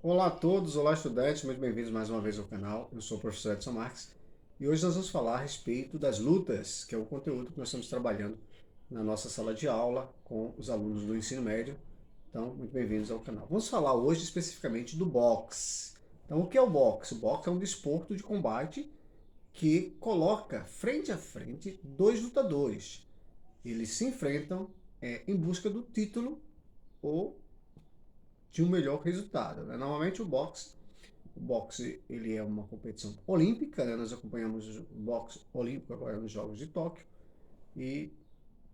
Olá a todos, olá estudantes, muito bem-vindos mais uma vez ao canal. Eu sou o professor Edson Marques e hoje nós vamos falar a respeito das lutas, que é o conteúdo que nós estamos trabalhando na nossa sala de aula com os alunos do ensino médio. Então, muito bem-vindos ao canal. Vamos falar hoje especificamente do boxe. Então, o que é o boxe? O boxe é um desporto de combate que coloca frente a frente dois lutadores. Eles se enfrentam em busca do título ou de um melhor resultado, né? Normalmente o boxe ele é uma competição olímpica, né? Nós acompanhamos o boxe olímpico agora nos Jogos de Tóquio e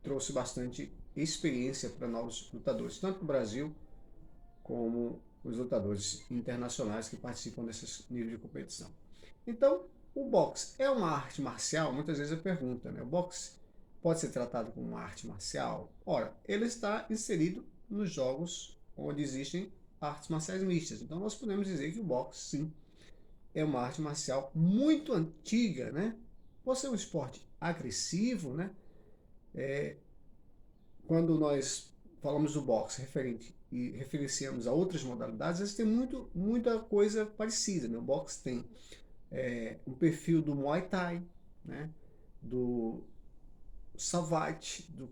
trouxe bastante experiência para novos lutadores, tanto no Brasil como os lutadores internacionais que participam desses níveis de competição. Então, o boxe é uma arte marcial? Muitas vezes a pergunta, né? O boxe pode ser tratado como uma arte marcial? Ora, ele está inserido nos jogos onde existem artes marciais mistas. Então, nós podemos dizer que o boxe, sim, é uma arte marcial muito antiga, né? Por ser um esporte agressivo, né? Quando nós falamos do boxe referente e referenciamos a outras modalidades, eles têm muita coisa parecida, né? O boxe tem um perfil do Muay Thai, né? Do Savate, do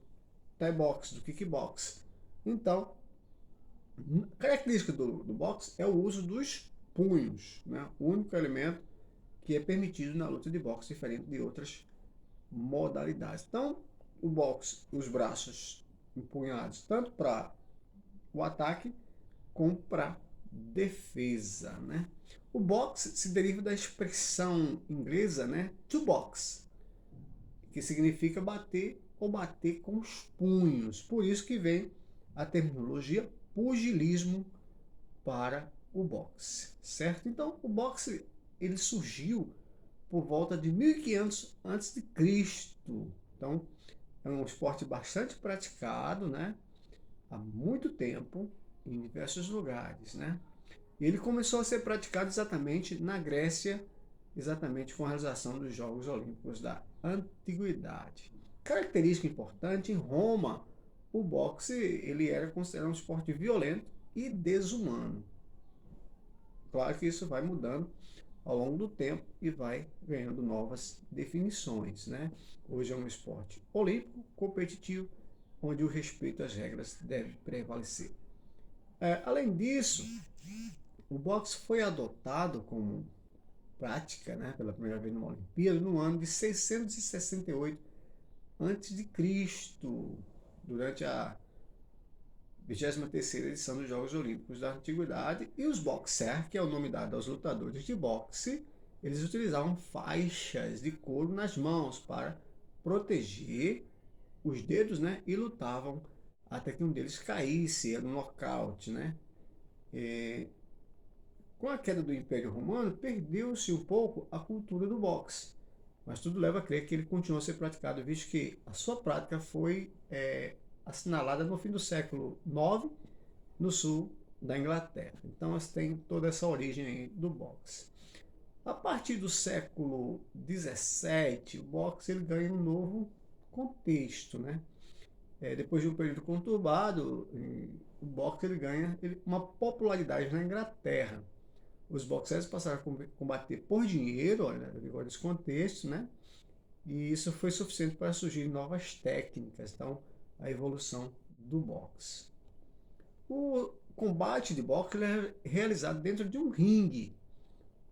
Thai Box, do Kickbox. Então, a característica do boxe é o uso dos punhos, né? O único elemento que é permitido na luta de boxe, diferente de outras modalidades. Então, o boxe, os braços empunhados tanto para o ataque como para defesa, né? O boxe se deriva da expressão inglesa, né, to box, que significa bater ou bater com os punhos. Por isso que vem a terminologia pugilismo para o boxe, certo? Então, o boxe ele surgiu por volta de 1500 a.C. Então, é um esporte bastante praticado, né? Há muito tempo, em diversos lugares, né? E ele começou a ser praticado exatamente na Grécia, exatamente com a realização dos Jogos Olímpicos da Antiguidade. Característica importante, em Roma, o boxe ele era considerado um esporte violento e desumano. Claro que isso vai mudando ao longo do tempo e vai ganhando novas definições, né? Hoje é um esporte olímpico, competitivo, onde o respeito às regras deve prevalecer. Além disso, o boxe foi adotado como prática, né, pela primeira vez numa Olimpíada no ano de 668 a.C., durante a 23ª edição dos Jogos Olímpicos da Antiguidade, e os boxers, que é o nome dado aos lutadores de boxe, eles utilizavam faixas de couro nas mãos para proteger os dedos, né, e lutavam até que um deles caísse, era um nocaute, né? Com a queda do Império Romano, perdeu-se um pouco a cultura do boxe, mas tudo leva a crer que ele continuou a ser praticado, visto que a sua prática foi assinalada no fim do século IX, no sul da Inglaterra. Então, elas têm toda essa origem aí do boxe. A partir do século XVII, o boxe ele ganha um novo contexto, né? Depois de um período conturbado, o boxe ele ganha uma popularidade na Inglaterra. Os boxers passaram a combater por dinheiro, olha, agora esse contexto, né? E isso foi suficiente para surgir novas técnicas, então a evolução do boxe. O combate de boxe ele é realizado dentro de um ringue.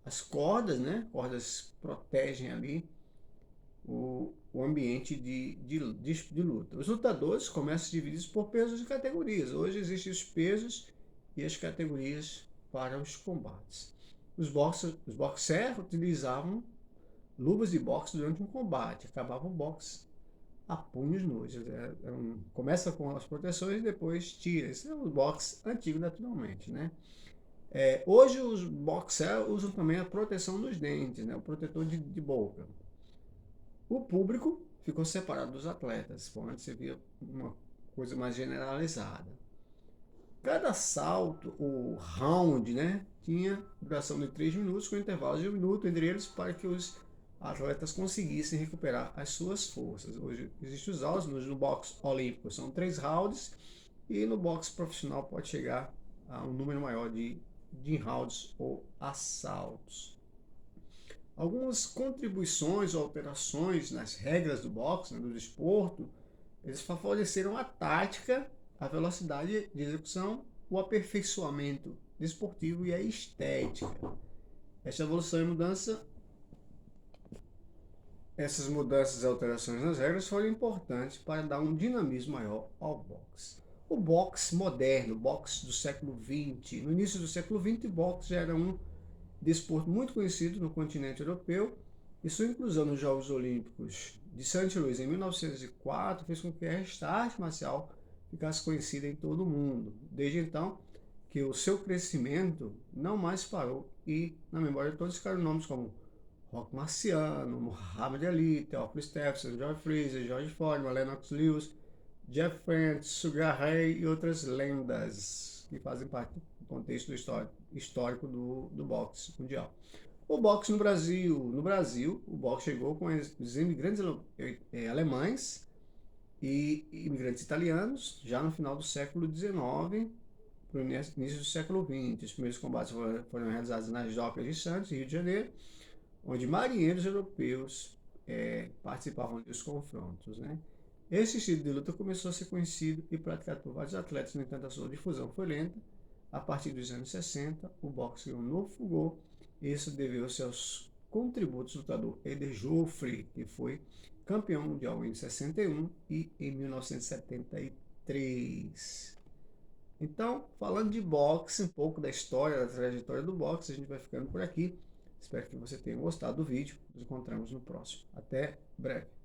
As cordas, né? Cordas protegem ali o ambiente de luta. Os lutadores começam a se dividir por pesos e categorias. Hoje existem os pesos e as categorias para os combates. Os boxers utilizavam luvas de boxe durante um combate. Acabava o boxe a punhos nus. Começa com as proteções e depois tira. Esse é o boxe antigo, naturalmente, né? Hoje os boxers usam também a proteção dos dentes, né? O protetor de boca. O público ficou separado dos atletas. Antes você via uma coisa mais generalizada. Cada salto, o round, né, tinha duração de 3 minutos, com intervalos de 1 minuto entre eles, para que os atletas conseguissem recuperar as suas forças. Hoje existem os rounds, no boxe olímpico são 3 rounds, e no boxe profissional pode chegar a um número maior de de rounds ou assaltos. Algumas contribuições ou alterações nas regras do boxe, né, do desporto, eles favoreceram a tática, a velocidade de execução, o aperfeiçoamento desportivo e a estética. Essa evolução e mudança, essas mudanças e alterações nas regras foram importantes para dar um dinamismo maior ao boxe. O boxe moderno, o boxe do século XX, no início do século XX, o boxe já era um desporto muito conhecido no continente europeu, e sua inclusão nos Jogos Olímpicos de St. Louis em 1904 fez com que esta arte marcial ficasse conhecida em todo o mundo. Desde então, que o seu crescimento não mais parou e, na memória de todos, ficaram nomes como Rock Marciano, Muhammad Ali, Theophilus Stephenson, George Fraser, George Foreman, Lennox Lewis, Jeff French, Sugar Ray e outras lendas que fazem parte do contexto histórico do boxe mundial. O boxe no Brasil, o boxe chegou com os imigrantes alemães e imigrantes italianos já no final do século XIX para o início do século XX. Os primeiros combates foram realizados nas docas de Santos, Rio de Janeiro, onde marinheiros europeus participavam dos confrontos, né? Esse estilo de luta começou a ser conhecido e praticado por vários atletas, no entanto a sua difusão foi lenta. A partir dos anos 60, o boxe ganhou um novo fulgor. Isso deveu-se aos contributos do lutador Eder Joffre, que foi campeão mundial em 61 e em 1973. Então, falando de boxe, um pouco da história, da trajetória do boxe, a gente vai ficando por aqui. Espero que você tenha gostado do vídeo. Nos encontramos no próximo. Até breve.